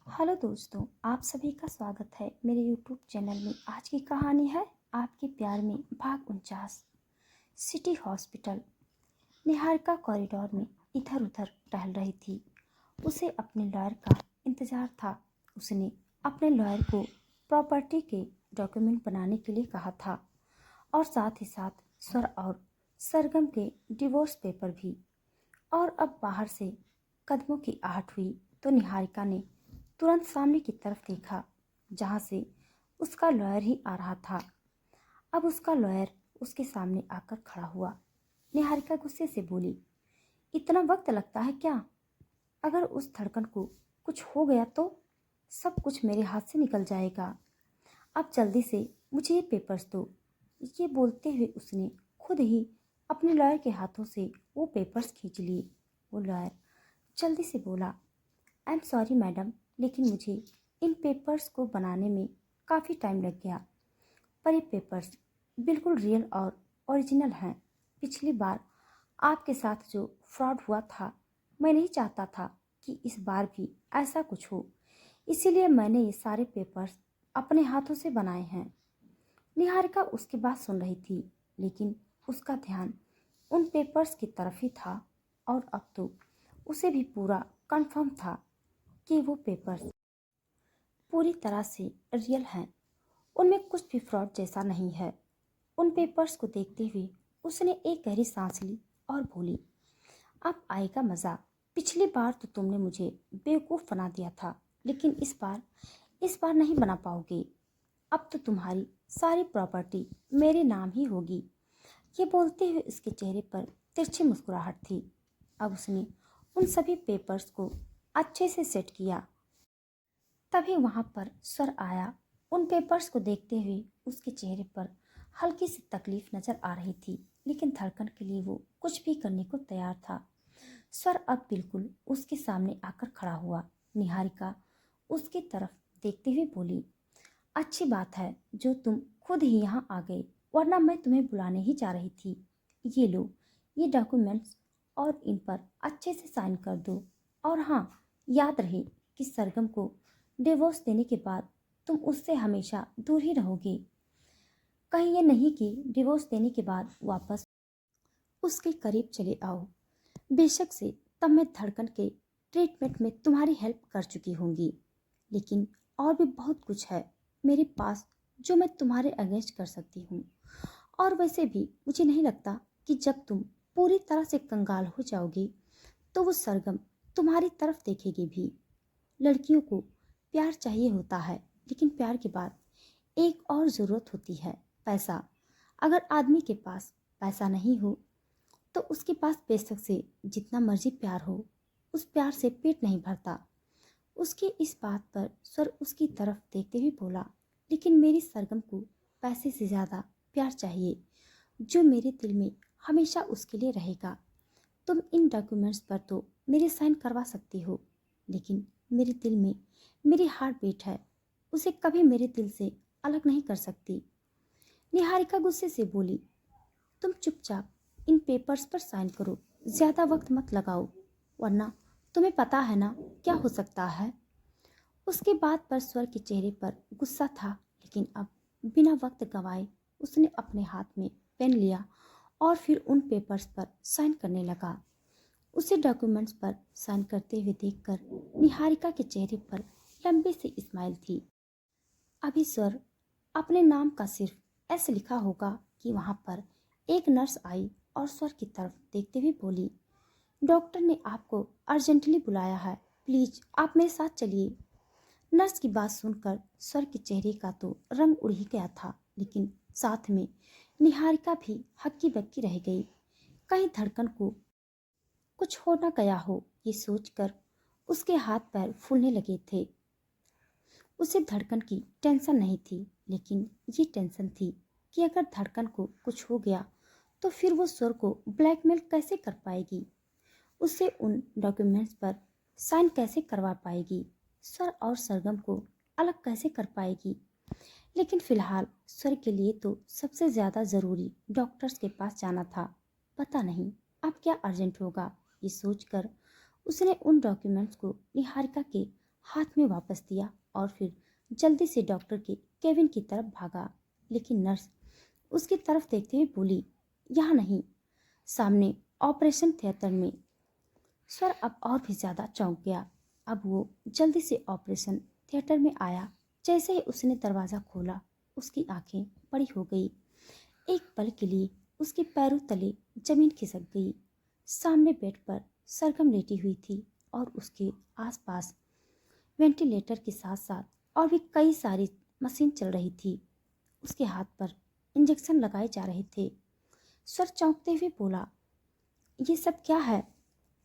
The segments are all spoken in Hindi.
हेलो दोस्तों, आप सभी का स्वागत है मेरे यूट्यूब चैनल में। आज की कहानी है आपके प्यार में भाग 49। City hospital. निहारिका कॉरिडोर में इधर उधर टहल रही थी। उसे अपने लॉयर का इंतजार था। उसने अपने लॉयर को प्रॉपर्टी के डॉक्यूमेंट बनाने के लिए कहा था और साथ ही साथ स्वर और सरगम के डिवोर्स पेपर भी। और अब बाहर से कदमों की आहट हुई तो निहारिका ने तुरंत सामने की तरफ देखा, जहां से उसका लॉयर ही आ रहा था। अब उसका लॉयर उसके सामने आकर खड़ा हुआ। निहारिका गुस्से से बोली, इतना वक्त लगता है क्या? अगर उस धड़कन को कुछ हो गया तो सब कुछ मेरे हाथ से निकल जाएगा। अब जल्दी से मुझे ये पेपर्स दो। ये बोलते हुए उसने खुद ही अपने लॉयर के हाथों से वो पेपर्स खींच लिए। वो लॉयर जल्दी से बोला, आई एम सॉरी मैडम, लेकिन मुझे इन पेपर्स को बनाने में काफ़ी टाइम लग गया। पर ये पेपर्स बिल्कुल रियल और ओरिजिनल हैं। पिछली बार आपके साथ जो फ्रॉड हुआ था, मैं नहीं चाहता था कि इस बार भी ऐसा कुछ हो। इसीलिए मैंने ये सारे पेपर्स अपने हाथों से बनाए हैं। निहारिका उसकी बात सुन रही थी, लेकिन उसका ध्यान उन पेपर्स की तरफ ही था। और अब तो उसे भी पूरा कंफर्म था कि वो पेपर्स पूरी तरह से रियल हैं। उनमें कुछ भी फ्रॉड जैसा नहीं है। उन पेपर्स को देखते हुए उसने एक गहरी सांस ली और बोली, अब आएगा मज़ा। पिछली बार तो तुमने मुझे बेवकूफ़ बना दिया था, लेकिन इस बार नहीं बना पाओगे। अब तो तुम्हारी सारी प्रॉपर्टी मेरे नाम ही होगी। ये बोलते हुए उसके चेहरे पर तिरछी मुस्कुराहट थी। अब उसने उन सभी पेपर्स को अच्छे से सेट किया। तभी वहां पर स्वर आया। उन पेपर्स को देखते हुए उसके चेहरे पर हल्की सी तकलीफ नजर आ रही थी, लेकिन धड़कन के लिए वो कुछ भी करने को तैयार था। स्वर अब बिल्कुल उसके सामने आकर खड़ा हुआ। निहारिका उसकी तरफ देखते हुए बोली, अच्छी बात है जो तुम खुद ही यहाँ आ गए, वरना मैं तुम्हें बुलाने ही जा रही थी। ये लो, ये डॉक्यूमेंट्स, और इन पर अच्छे से साइन कर दो। और हाँ, याद रहे कि सरगम को डिवोर्स देने के बाद तुम उससे हमेशा दूर ही रहोगे। कहीं ये नहीं कि डिवोर्स देने के बाद वापस उसके करीब चले आओ। बेशक से तब मैं धड़कन के ट्रीटमेंट में तुम्हारी हेल्प कर चुकी होंगी, लेकिन और भी बहुत कुछ है मेरे पास जो मैं तुम्हारे अगेंस्ट कर सकती हूँ। और वैसे भी मुझे नहीं लगता कि जब तुम पूरी तरह से कंगाल हो जाओगी तो वो सरगम तुम्हारी तरफ देखेगी भी। लड़कियों को प्यार चाहिए होता है, लेकिन प्यार के बाद एक और ज़रूरत होती है, पैसा। अगर आदमी के पास पैसा नहीं हो तो उसके पास बेशक से जितना मर्जी प्यार हो, उस प्यार से पेट नहीं भरता। उसकी इस बात पर स्वर उसकी तरफ देखते हुए बोला, लेकिन मेरी सरगम को पैसे से ज़्यादा प्यार चाहिए, जो मेरे दिल में हमेशा उसके लिए रहेगा। तुम इन डॉक्यूमेंट्स पर तो मेरे साइन करवा सकती हो, लेकिन मेरे दिल में मेरी हार्ट बीट है, उसे कभी मेरे दिल से अलग नहीं कर सकती। निहारिका गुस्से से बोली, तुम चुपचाप इन पेपर्स पर साइन करो, ज़्यादा वक्त मत लगाओ, वरना तुम्हें पता है ना क्या हो सकता है। उसकी बात पर स्वर के चेहरे पर गुस्सा था, लेकिन अब बिना वक्त गंवाए उसने अपने हाथ में पेन लिया और फिर उन पेपर्स पर साइन करने लगा। उसे डॉक्यूमेंट्स पर साइन करते हुए देखकर निहारिका के चेहरे पर लंबी सी स्माइल थी। अभी सर अपने नाम का सिर्फ ऐसे लिखा होगा कि वहां पर एक नर्स आई और सर की तरफ देखते हुए बोली, डॉक्टर ने आपको अर्जेंटली बुलाया है, प्लीज आप मेरे साथ चलिए। नर्स की बात सुनकर सर के चेहरे का तो रंग उड़ ही गया था, लेकिन साथ में निहारिका भी हक्की बक्की रह गई। कहीं धड़कन को कुछ हो न गया हो, ये सोचकर उसके हाथ पैर फूलने लगे थे। उसे धड़कन की टेंशन नहीं थी, लेकिन ये टेंशन थी कि अगर धड़कन को कुछ हो गया तो फिर वो स्वर को ब्लैकमेल कैसे कर पाएगी, उससे उन डॉक्यूमेंट्स पर साइन कैसे करवा पाएगी, स्वर और सरगम को अलग कैसे कर पाएगी। लेकिन फिलहाल स्वर के लिए तो सबसे ज़्यादा ज़रूरी डॉक्टर्स के पास जाना था। पता नहीं अब क्या अर्जेंट होगा, ये सोचकर उसने उन डॉक्यूमेंट्स को निहारिका के हाथ में वापस दिया और फिर जल्दी से डॉक्टर के केबिन की तरफ भागा। लेकिन नर्स उसकी तरफ देखते हुए बोली, यहाँ नहीं, सामने ऑपरेशन थिएटर में। स्वर अब और भी ज़्यादा चौंक गया। अब वो जल्दी से ऑपरेशन थिएटर में आया। जैसे ही उसने दरवाज़ा खोला, उसकी आंखें बड़ी हो गई। एक पल के लिए उसके पैरों तले जमीन खिसक गई। सामने बेड पर सरगम लेटी हुई थी और उसके आसपास वेंटिलेटर के साथ साथ और भी कई सारी मशीन चल रही थी। उसके हाथ पर इंजेक्शन लगाए जा रहे थे। स्वर चौंकते हुए बोला, ये सब क्या है?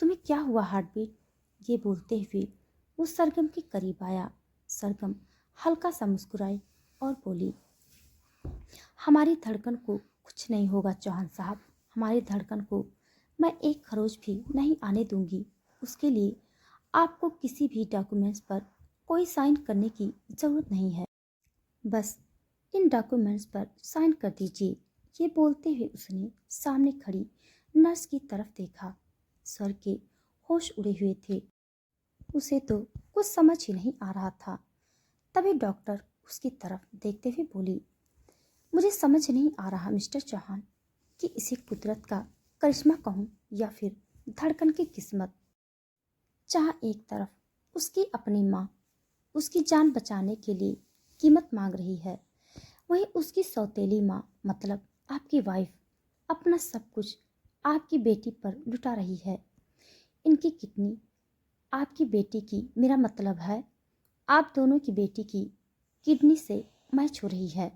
तुम्हें क्या हुआ हार्टबीट? ये बोलते हुए वो सरगम के करीब आया। सरगम हल्का सा मुस्कुराई और बोली, हमारी धड़कन को कुछ नहीं होगा चौहान साहब। हमारी धड़कन को मैं एक खरोच भी नहीं आने दूंगी। उसके लिए आपको किसी भी डॉक्यूमेंट्स पर कोई साइन करने की ज़रूरत नहीं है। बस इन डॉक्यूमेंट्स पर साइन कर दीजिए। ये बोलते हुए उसने सामने खड़ी नर्स की तरफ देखा। सर के होश उड़े हुए थे। उसे तो कुछ समझ ही नहीं आ रहा था। तभी डॉक्टर उसकी तरफ देखते हुए बोली, मुझे समझ नहीं आ रहा मिस्टर चौहान कि इसे कुदरत का करिश्मा कहूँ या फिर धड़कन की किस्मत। जहाँ एक तरफ उसकी अपनी माँ उसकी जान बचाने के लिए कीमत मांग रही है, वहीं उसकी सौतेली माँ मतलब आपकी वाइफ अपना सब कुछ आपकी बेटी पर लुटा रही है। इनकी किडनी आपकी बेटी की, मेरा मतलब है आप दोनों की बेटी की किडनी से मैच हो रही है।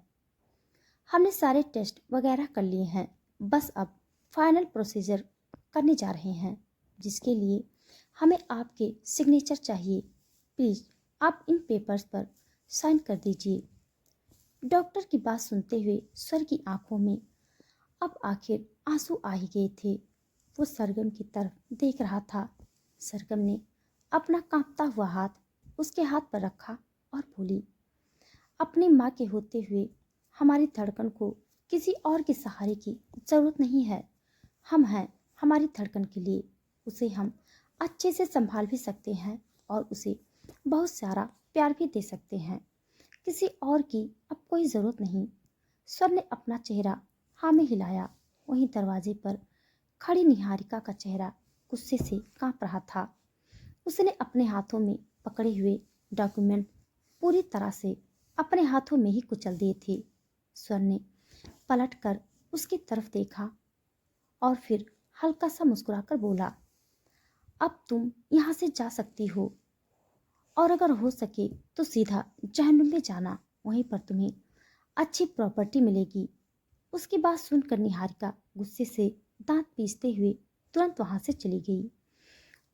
हमने सारे टेस्ट वगैरह कर लिए हैं। बस अब फाइनल प्रोसीजर करने जा रहे हैं, जिसके लिए हमें आपके सिग्नेचर चाहिए। प्लीज़ आप इन पेपर्स पर साइन कर दीजिए। डॉक्टर की बात सुनते हुए सर की आंखों में अब आखिर आंसू आ ही गए थे। वो सरगम की तरफ देख रहा था। सरगम ने अपना कांपता हुआ हाथ उसके हाथ पर रखा और बोली, अपनी माँ के होते हुए हमारी धड़कन को किसी और के सहारे की ज़रूरत नहीं है। हम हैं हमारी धड़कन के लिए। उसे हम अच्छे से संभाल भी सकते हैं और उसे बहुत सारा प्यार भी दे सकते हैं। किसी और की अब कोई ज़रूरत नहीं। स्वर ने अपना चेहरा हाँ में हिलाया। वहीं दरवाजे पर खड़ी निहारिका का चेहरा गुस्से से कांप रहा था। उसने अपने हाथों में पकड़े हुए डॉक्यूमेंट पूरी तरह से अपने हाथों में ही कुचल दिए थे। स्वर ने पलटकर उसकी तरफ देखा और फिर हल्का सा मुस्कुराकर बोला, अब तुम यहाँ से जा सकती हो और अगर हो सके तो सीधा जहन्नुम में जाना। वहीं पर तुम्हें अच्छी प्रॉपर्टी मिलेगी। उसकी बात सुनकर निहारिका गुस्से से दांत पीसते हुए तुरंत वहां से चली गई।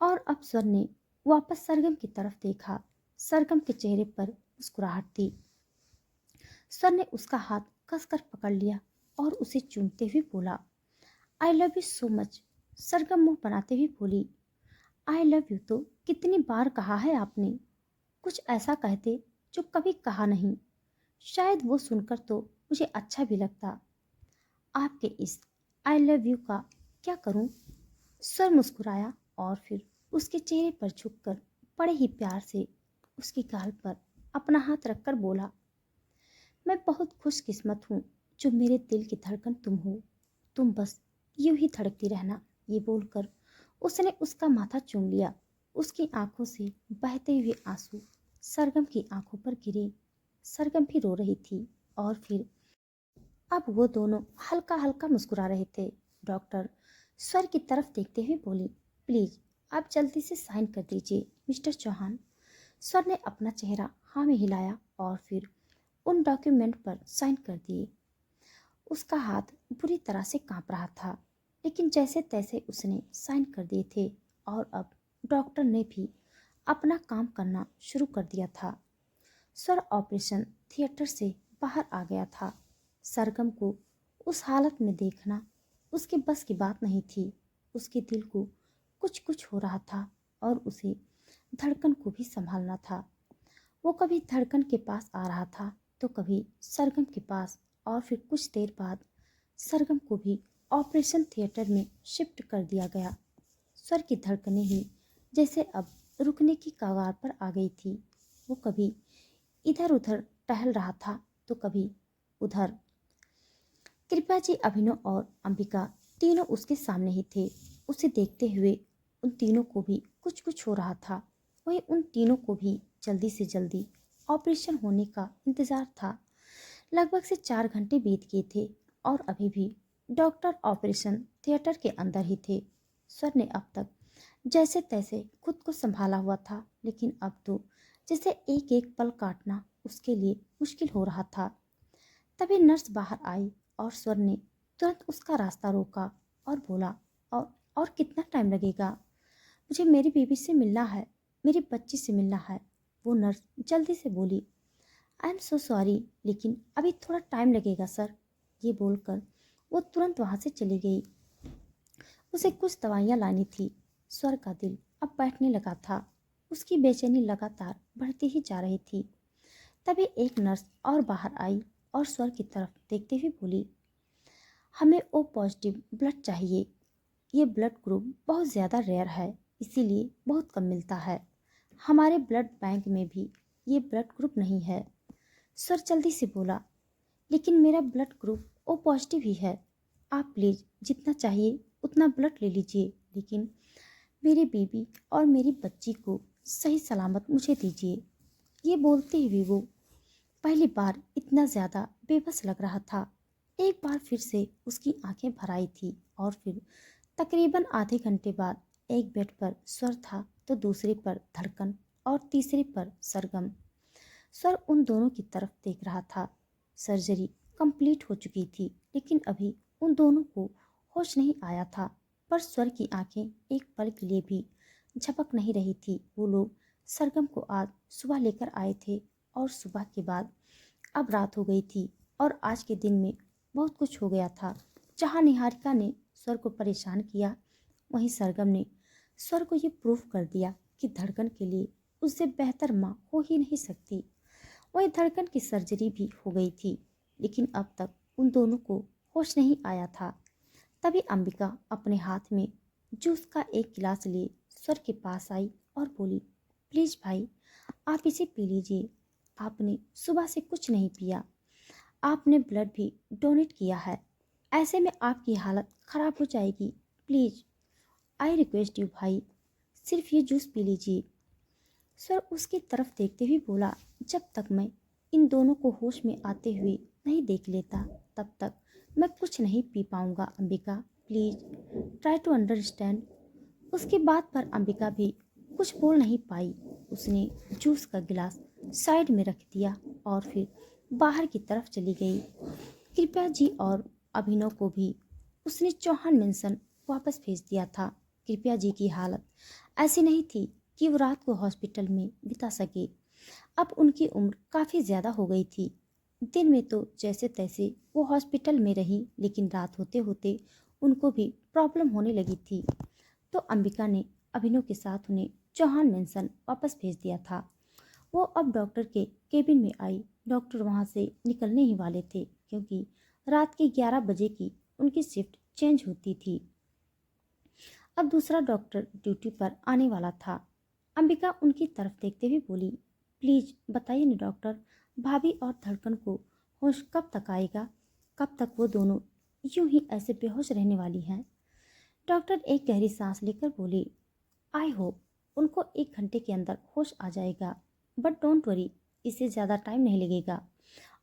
और अब स्वर ने वापस सरगम की तरफ देखा। सरगम के चेहरे पर मुस्कुराहट थी। स्वर ने उसका हाथ कसकर पकड़ लिया और उसे चूमते हुए बोला, I love you so much. Sargam मुंह बनाते हुए बोली, आई लव यू तो कितनी बार कहा है आपने? कुछ ऐसा कहते जो कभी कहा नहीं। शायद वो सुनकर तो मुझे अच्छा भी लगता। आपके इस आई लव यू का क्या करूं? स्वर मुस्कुराया और फिर उसके चेहरे पर झुककर बड़े ही प्यार से उसकी गाल पर अपना हाथ रखकर बोला, मैं बहुत खुशकिस्मत हूँ जो मेरे दिल की धड़कन तुम हो। तुम बस यूं ही धड़कती रहना। ये बोलकर उसने उसका माथा चूम लिया। उसकी आंखों से बहते हुए आंसू सरगम की आंखों पर गिरे। सरगम भी रो रही थी और फिर अब वो दोनों हल्का हल्का मुस्कुरा रहे थे। डॉक्टर स्वर की तरफ देखते हुए बोली, प्लीज आप जल्दी से साइन कर दीजिए मिस्टर चौहान। स्वर ने अपना चेहरा हाँ में हिलाया और फिर उन डॉक्यूमेंट पर साइन कर दिए। उसका हाथ बुरी तरह से कांप रहा था, लेकिन जैसे तैसे उसने साइन कर दिए थे और अब डॉक्टर ने भी अपना काम करना शुरू कर दिया था। स्वर ऑपरेशन थिएटर से बाहर आ गया था। सरगम को उस हालत में देखना उसके बस की बात नहीं थी। उसके दिल को कुछ कुछ हो रहा था और उसे धड़कन को भी संभालना था। वो कभी धड़कन के पास आ रहा था तो कभी सरगम के पास, और फिर कुछ देर बाद सरगम को भी ऑपरेशन थिएटर में शिफ्ट कर दिया गया। स्वर की धड़कनें ही जैसे अब रुकने की कगार पर आ गई थी। वो कभी इधर उधर टहल रहा था तो कभी उधर। कृपा जी, अभिनव और अंबिका तीनों उसके सामने ही थे। उसे देखते हुए उन तीनों को भी कुछ कुछ हो रहा था। वहीं उन तीनों को भी जल्दी से जल्दी ऑपरेशन होने का इंतजार था। लगभग से 4 घंटे बीत गए थे और अभी भी डॉक्टर ऑपरेशन थिएटर के अंदर ही थे। सर ने अब तक जैसे तैसे खुद को संभाला हुआ था, लेकिन अब तो जैसे एक एक पल काटना उसके लिए मुश्किल हो रहा था। तभी नर्स बाहर आई और स्वर ने तुरंत उसका रास्ता रोका और बोला, और कितना टाइम लगेगा? मुझे मेरी बीवी से मिलना है, मेरी बच्ची से मिलना है। वो नर्स जल्दी से बोली। आई एम सो सॉरी, लेकिन अभी थोड़ा टाइम लगेगा सर। ये बोलकर वो तुरंत वहाँ से चली गई। उसे कुछ दवाइयाँ लानी थी। स्वर का दिल अब बैठने लगा था। उसकी बेचैनी लगातार बढ़ती ही जा रही थी। तभी एक नर्स और बाहर आई और स्वर की तरफ देखते हुए बोली, हमें ओ पॉजिटिव ब्लड चाहिए। ये ब्लड ग्रुप बहुत ज़्यादा रेयर है, इसीलिए बहुत कम मिलता है। हमारे ब्लड बैंक में भी ये ब्लड ग्रुप नहीं है। स्वर जल्दी से बोला, लेकिन मेरा ब्लड ग्रुप ओ पॉजिटिव ही है। आप प्लीज़ जितना चाहिए उतना ब्लड ले लीजिए, लेकिन मेरी बीबी और मेरी बच्ची को सही सलामत मुझे दीजिए। ये बोलते हुए वो पहली बार इतना ज़्यादा बेबस लग रहा था। एक बार फिर से उसकी आंखें भर आई थी और फिर तकरीबन आधे घंटे बाद एक बेड पर स्वर था तो दूसरे पर धड़कन और तीसरे पर सरगम। स्वर उन दोनों की तरफ देख रहा था। सर्जरी कंप्लीट हो चुकी थी, लेकिन अभी उन दोनों को होश नहीं आया था। पर स्वर की आंखें एक पल के लिए भी झपक नहीं रही थी। वो लोग सरगम को आज सुबह लेकर आए थे और सुबह के बाद अब रात हो गई थी और आज के दिन में बहुत कुछ हो गया था। जहाँ निहारिका ने स्वर को परेशान किया, वहीं सरगम ने स्वर को ये प्रूफ कर दिया कि धड़कन के लिए उससे बेहतर माँ हो ही नहीं सकती। वहीं धड़कन की सर्जरी भी हो गई थी, लेकिन अब तक उन दोनों को होश नहीं आया था। तभी अंबिका अपने हाथ में जूस का एक गिलास लिए स्वर के पास आई और बोली, प्लीज़ भाई, आप इसे पी लीजिए। आपने सुबह से कुछ नहीं पिया। आपने ब्लड भी डोनेट किया है। ऐसे में आपकी हालत ख़राब हो जाएगी। प्लीज़, आई रिक्वेस्ट यू भाई, सिर्फ ये जूस पी लीजिए। सर उसकी तरफ देखते हुए बोला, जब तक मैं इन दोनों को होश में आते हुए नहीं देख लेता तब तक मैं कुछ नहीं पी पाऊंगा। Ambika, please try to understand. उसकी बात पर अंबिका भी कुछ बोल नहीं पाई। उसने जूस का गिलास साइड में रख दिया और फिर बाहर की तरफ चली गई। कृपया जी और अभिनव को भी उसने चौहान मेंशन वापस भेज दिया था। कृपया जी की हालत ऐसी नहीं थी कि वो रात को हॉस्पिटल में बिता सके। अब उनकी उम्र काफ़ी ज़्यादा हो गई थी। दिन में तो जैसे तैसे वो हॉस्पिटल में रही, लेकिन रात होते होते उनको भी प्रॉब्लम होने लगी थी। तो अंबिका ने अभिनव के साथ उन्हें चौहान मेंशन वापस भेज दिया था। वो अब डॉक्टर के केबिन में आई। डॉक्टर वहाँ से निकलने ही वाले थे, क्योंकि रात के 11 बजे की उनकी शिफ्ट चेंज होती थी। अब दूसरा डॉक्टर ड्यूटी पर आने वाला था। अंबिका उनकी तरफ देखते हुए बोली, प्लीज़ बताइए ना डॉक्टर, भाभी और धड़कन को होश कब तक आएगा? कब तक वो दोनों यूं ही ऐसे बेहोश रहने वाली हैं? डॉक्टर एक गहरी सांस लेकर बोली, आई होप उनको 1 घंटे के अंदर होश आ जाएगा, बट डोंट वरी, इससे ज़्यादा टाइम नहीं लगेगा।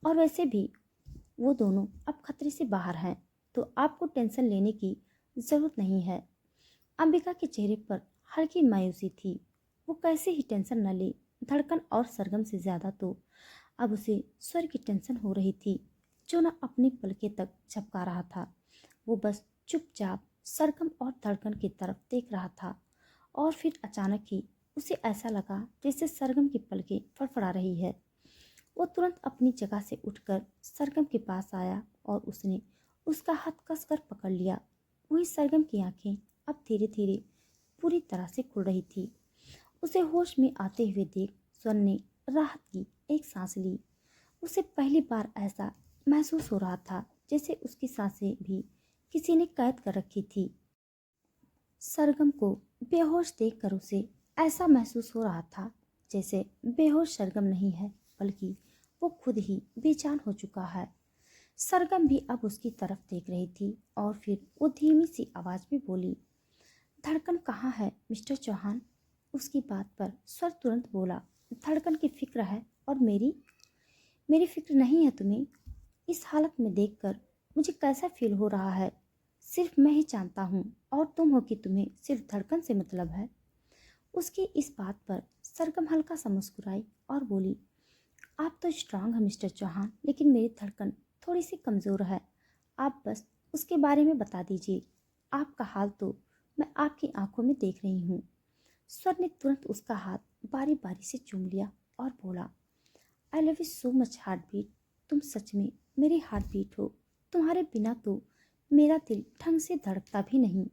और वैसे भी वो दोनों अब खतरे से बाहर हैं, तो आपको टेंशन लेने की ज़रूरत नहीं है। अंबिका के चेहरे पर हल्की मायूसी थी। वो कैसे ही टेंशन न ले, धड़कन और सरगम से ज़्यादा तो अब उसे स्वर की टेंशन हो रही थी, जो न अपनी पलके तक झपका रहा था। वो बस चुपचाप सरगम और धड़कन की तरफ देख रहा था और फिर अचानक ही उसे ऐसा लगा जैसे सरगम की पलकें फड़फड़ा रही है। वो तुरंत अपनी जगह से उठकर सरगम के पास आया और उसने उसका हाथ कसकर पकड़ लिया। वहीं सरगम की आंखें अब धीरे धीरे पूरी तरह से खुल रही थी। उसे होश में आते हुए देख स्वर ने राहत की एक सांस ली। उसे पहली बार ऐसा महसूस हो रहा था जैसे उसकी सांसें भी किसी ने कैद कर रखी थी। सरगम को बेहोश देखकर उसे ऐसा महसूस हो रहा था जैसे बेहोश सरगम नहीं है, बल्कि वो खुद ही बेजान हो चुका है। सरगम भी अब उसकी तरफ देख रही थी और फिर वो धीमी सी आवाज में बोली, धड़कन कहाँ है मिस्टर चौहान? उसकी बात पर स्वर तुरंत बोला, धड़कन की फिक्र है और मेरी मेरी फिक्र नहीं है तुम्हें? इस हालत में देखकर मुझे कैसा फील हो रहा है, सिर्फ मैं ही जानता हूँ, और तुम हो कि तुम्हें सिर्फ धड़कन से मतलब है। उसकी इस बात पर सरगम हल्का सा मुस्कुराई और बोली, आप तो स्ट्रांग हैं मिस्टर चौहान, लेकिन मेरी धड़कन थोड़ी सी कमज़ोर है। आप बस उसके बारे में बता दीजिए। आपका हाल तो मैं आपकी आंखों में देख रही हूँ। स्वर ने तुरंत उसका हाथ बारी बारी से चूम लिया और बोला, I love you so much heartbeat. तुम सच में मेरी हार्ट बीट हो। तुम्हारे बिना तो मेरा दिल ढंग से धड़कता भी नहीं।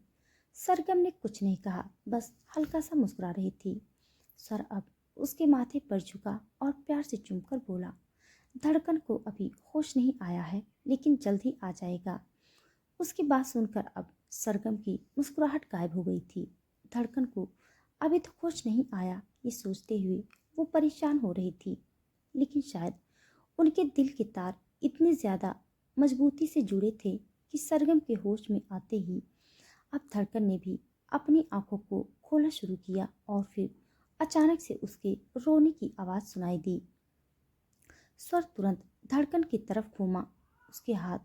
सरगम ने कुछ नहीं कहा, बस हल्का सा मुस्कुरा रही थी। सर अब उसके माथे पर झुका और प्यार से चूमकर बोला, धड़कन को अभी होश नहीं आया है, लेकिन जल्द ही आ जाएगा। उसकी बात सुनकर अब सरगम की मुस्कुराहट गायब हो गई थी। धड़कन को अभी तो होश नहीं आया, ये सोचते हुए वो परेशान हो रही थी, लेकिन शायद उनके दिल के तार इतने ज़्यादा मजबूती से जुड़े थे कि सरगम के होश में आते ही अब धड़कन ने भी अपनी आंखों को खोलना शुरू किया और फिर अचानक से उसके रोने की आवाज़ सुनाई दी। स्वर तुरंत धड़कन की तरफ घूमा। उसके हाथ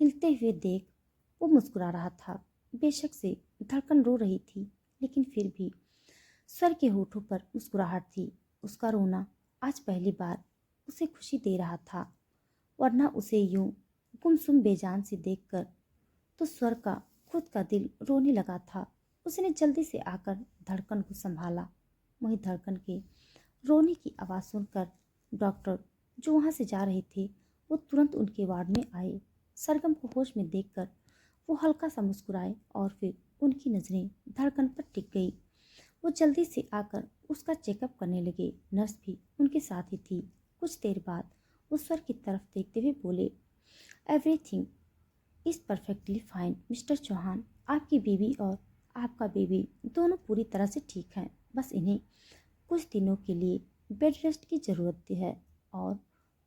हिलते हुए देख वो मुस्कुरा रहा था। बेशक से धड़कन रो रही थी, लेकिन फिर भी स्वर के होठों पर मुस्कुराहट थी। उसका रोना आज पहली बार उसे खुशी दे रहा था, वरना उसे यूं गुमसुम बेजान से देखकर तो स्वर का खुद का दिल रोने लगा था। उसने जल्दी से आकर धड़कन को संभाला। वहीं धड़कन के रोने की आवाज़ सुनकर डॉक्टर जो वहां से जा रहे थे वो तुरंत उनके वार्ड में आए। सरगम को होश में देखकर वो हल्का सा मुस्कुराए और फिर उनकी नज़रें धड़कन पर टिक गई। वो जल्दी से आकर उसका चेकअप करने लगे। नर्स भी उनके साथ ही थी। कुछ देर बाद वो स्वर की तरफ देखते हुए बोले, everything is perfectly fine mister Chauhan. आपकी बीवी और आपका बेबी दोनों पूरी तरह से ठीक हैं। बस इन्हें कुछ दिनों के लिए बेड रेस्ट की ज़रूरत है और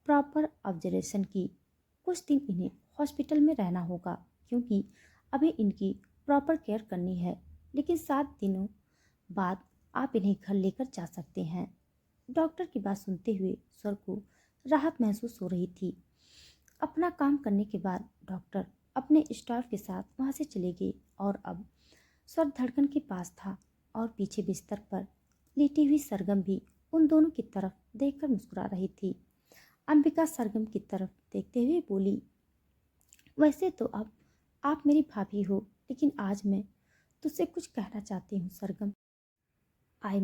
प्रॉपर ऑब्जर्वेशन की। कुछ दिन इन्हें हॉस्पिटल में रहना होगा, क्योंकि अभी इनकी प्रॉपर केयर करनी है, लेकिन 7 दिनों बाद आप इन्हें घर लेकर जा सकते हैं। डॉक्टर की बात सुनते हुए स्वर को राहत महसूस हो रही थी। अपना काम करने के बाद डॉक्टर अपने स्टाफ के साथ वहां से चले गए और अब स्वर धड़कन के पास था और पीछे बिस्तर पर लेटी हुई सरगम भी उन दोनों की तरफ देखकर मुस्कुरा रही थी। अंबिका सरगम की तरफ देखते हुए बोली, वैसे तो अब आप मेरी भाभी हो, लेकिन आज मैं तुझसे कुछ कहना चाहती हूँ सरगम। आई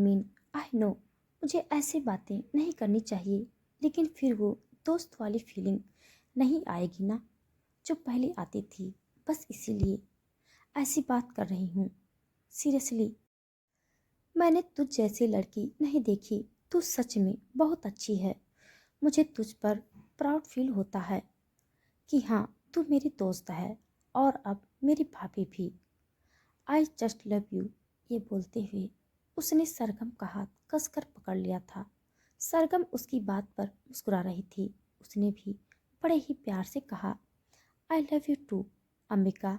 नो मुझे ऐसी बातें नहीं करनी चाहिए, लेकिन फिर वो दोस्त वाली फीलिंग नहीं आएगी ना जो पहले आती थी। बस इसीलिए ऐसी बात कर रही हूँ। सीरियसली, मैंने तुझ जैसी लड़की नहीं देखी। तू सच में बहुत अच्छी है। मुझे तुझ पर प्राउड फील होता है कि हाँ, तू मेरी दोस्त है और अब मेरी भाभी भी। I just love you. ये बोलते हुए उसने सरगम का हाथ कसकर पकड़ लिया था। सरगम उसकी बात पर मुस्कुरा रही थी। उसने भी बड़े ही प्यार से कहा, I love you too Ambika.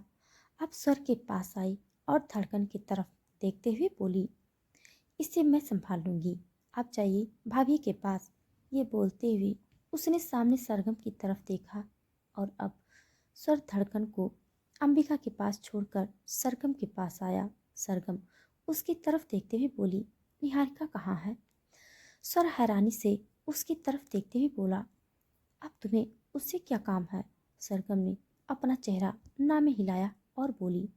अब स्वर के पास आई और धड़कन की तरफ देखते हुए बोली, इसे मैं संभाल लूंगी, आप जाइए भाभी के पास। ये बोलते हुए उसने सामने सरगम की तरफ देखा और अब स्वर धड़कन को अंबिका के पास छोड़कर सरगम के पास आया। सरगम उसकी तरफ देखते हुए बोली, निहारिका कहाँ है? स्वर हैरानी से उसकी तरफ देखते हुए बोला, अब तुम्हें उससे क्या काम है? सरगम ने अपना चेहरा ना में हिलाया और बोली,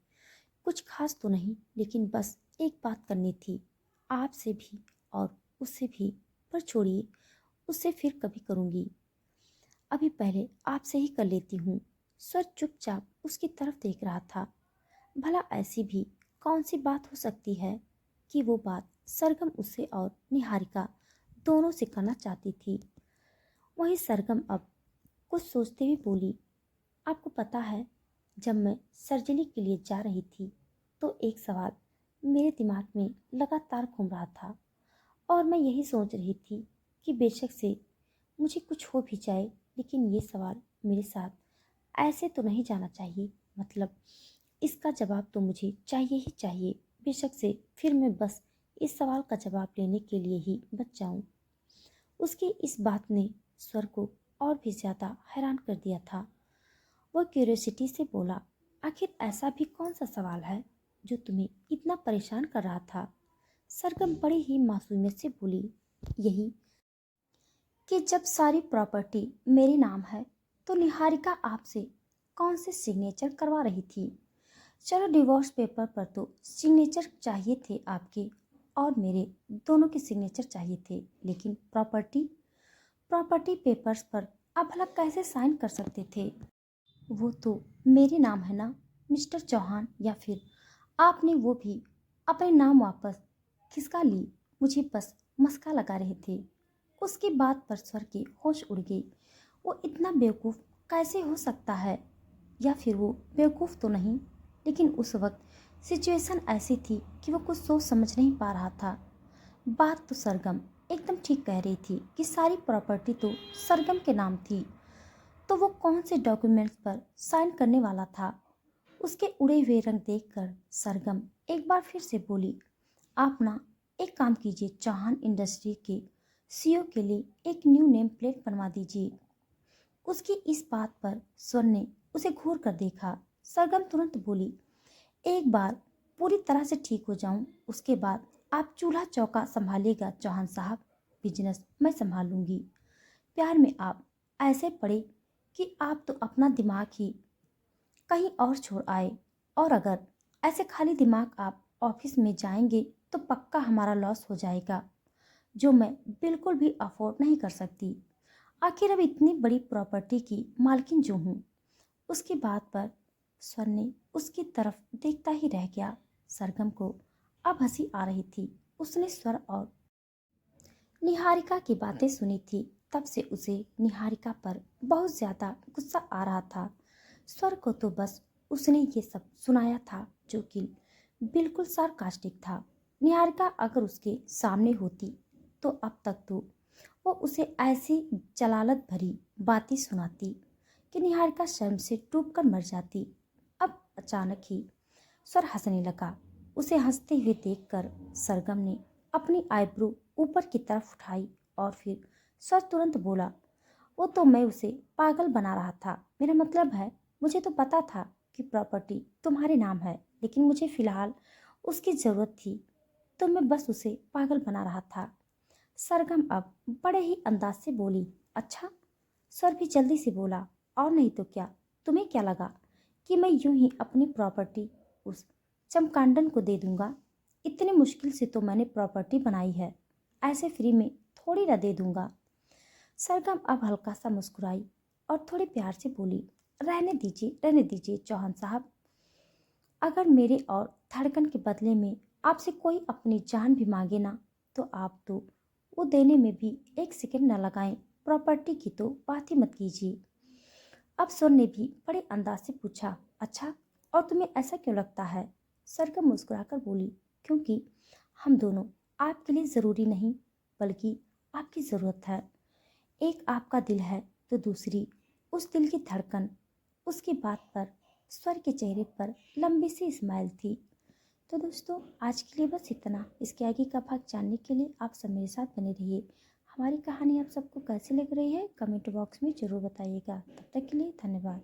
कुछ खास तो नहीं, लेकिन बस एक बात करनी थी आपसे भी और उससे भी, पर छोड़िए, उससे फिर कभी करूँगी। अभी पहले आपसे ही कर लेती हूँ। स्वर चुपचाप उसकी तरफ देख रहा था। भला ऐसी भी कौन सी बात हो सकती है कि वो बात सरगम उससे और निहारिका दोनों से करना चाहती थी। वहीं सरगम अब कुछ सोचते हुए बोली, आपको पता है, जब मैं सर्जरी के लिए जा रही थी तो एक सवाल मेरे दिमाग में लगातार घूम रहा था और मैं यही सोच रही थी कि बेशक से मुझे कुछ हो भी जाए, लेकिन ये सवाल मेरे साथ ऐसे तो नहीं जाना चाहिए। मतलब इसका जवाब तो मुझे चाहिए ही चाहिए। बेशक से फिर मैं बस इस सवाल का जवाब लेने के लिए ही बच जाऊं। उसकी इस बात ने स्वर को और भी ज्यादा हैरान कर दिया था। वह क्यूरियोसिटी से बोला, आखिर ऐसा भी कौन सा सवाल है जो तुम्हें इतना परेशान कर रहा था? सरगम बड़ी ही मासूमियत से बोली, यही कि जब सारी प्रॉपर्टी मेरे नाम है तो निहारिका आपसे कौन से सिग्नेचर करवा रही थी? चलो डिवोर्स पेपर पर तो सिग्नेचर चाहिए थे आपके और मेरे, दोनों के सिग्नेचर चाहिए थे, लेकिन प्रॉपर्टी प्रॉपर्टी पेपर्स पर आप भला कैसे साइन कर सकते थे? वो तो मेरे नाम है ना मिस्टर चौहान, या फिर आपने वो भी अपने नाम वापस खिसका ली? मुझे बस मस्का लगा रहे थे। उसकी बात पर स्वर की होश उड़ गई। वो इतना बेवकूफ़ कैसे हो सकता है? या फिर वो बेवकूफ़ तो नहीं, लेकिन उस वक्त सिचुएशन ऐसी थी कि वो कुछ सोच समझ नहीं पा रहा था। बात तो सरगम एकदम ठीक कह रही थी कि सारी प्रॉपर्टी तो सरगम के नाम थी, तो वो कौन से डॉक्यूमेंट्स पर साइन करने वाला था? उसके उड़े हुए रंग देखकर सरगम एक बार फिर से बोली, आप ना एक काम कीजिए, चौहान इंडस्ट्री के सीईओ के लिए एक न्यू नेम प्लेट बनवा दीजिए। उसकी इस बात पर स्वर ने उसे घूर कर देखा। सरगम तुरंत बोली, एक बार पूरी तरह से ठीक हो जाऊं, उसके बाद आप चूल्हा चौका संभालिएगा चौहान साहब, बिजनेस मैं संभालूंगी। प्यार में आप ऐसे पड़े कि आप तो अपना दिमाग ही कहीं और छोड़ आए, और अगर ऐसे खाली दिमाग आप ऑफिस में जाएंगे तो पक्का हमारा लॉस हो जाएगा, जो मैं बिल्कुल भी अफोर्ड नहीं कर सकती। आखिर अब इतनी बड़ी प्रॉपर्टी की मालकिन जो हूँ। उसकी बात पर स्वर ने उसकी तरफ देखता ही रह गया। सरगम को अब हंसी आ रही थी। उसने स्वर और निहारिका की बातें सुनी थी, तब से उसे निहारिका पर बहुत ज्यादा गुस्सा आ रहा था। स्वर को तो बस उसने ये सब सुनाया था जो कि बिल्कुल सार्कास्टिक था। निहारिका अगर उसके सामने होती तो अब तक तो वो उसे ऐसी जलालत भरी बातें सुनाती कि निहारिका शर्म से डूब कर मर जाती। अब अचानक ही स्वर हंसने लगा। उसे हंसते हुए देखकर सरगम ने अपनी आईब्रो ऊपर की तरफ उठाई और फिर स्वर तुरंत बोला, वो तो मैं उसे पागल बना रहा था। मेरा मतलब है, मुझे तो पता था कि प्रॉपर्टी तुम्हारे नाम है, लेकिन मुझे फिलहाल उसकी ज़रूरत थी, तो मैं बस उसे पागल बना रहा था। सरगम अब बड़े ही अंदाज से बोली, अच्छा? स्वर भी जल्दी से बोला, और नहीं तो क्या, तुम्हें क्या लगा कि मैं यूं ही अपनी प्रॉपर्टी उस चमकांडन को दे दूंगा? इतनी मुश्किल से तो मैंने प्रॉपर्टी बनाई है, ऐसे फ्री में थोड़ी ना दे दूंगा। सरगम अब हल्का सा मुस्कुराई और थोड़े प्यार से बोली, रहने दीजिए चौहान साहब। अगर मेरे और धड़कन के बदले में आपसे कोई अपनी जान भी मांगे ना, तो आप तो वो देने में भी एक सेकंड न लगाएं। प्रॉपर्टी की तो बात ही मत कीजिए। अब सुर ने भी बड़े अंदाज से पूछा, अच्छा, और तुम्हें ऐसा क्यों लगता है? सरगम मुस्कुराकर बोली, क्योंकि हम दोनों आपके लिए ज़रूरी नहीं, बल्कि आपकी ज़रूरत है। एक आपका दिल है तो दूसरी उस दिल की धड़कन। उसकी बात पर स्वर के चेहरे पर लंबी सी स्माइल थी। तो दोस्तों, आज के लिए बस इतना। इसके आगे का भाग जानने के लिए आप सब मेरे साथ बने रहिए। हमारी कहानी आप सबको कैसी लग रही है कमेंट बॉक्स में ज़रूर बताइएगा। तब तक के लिए धन्यवाद।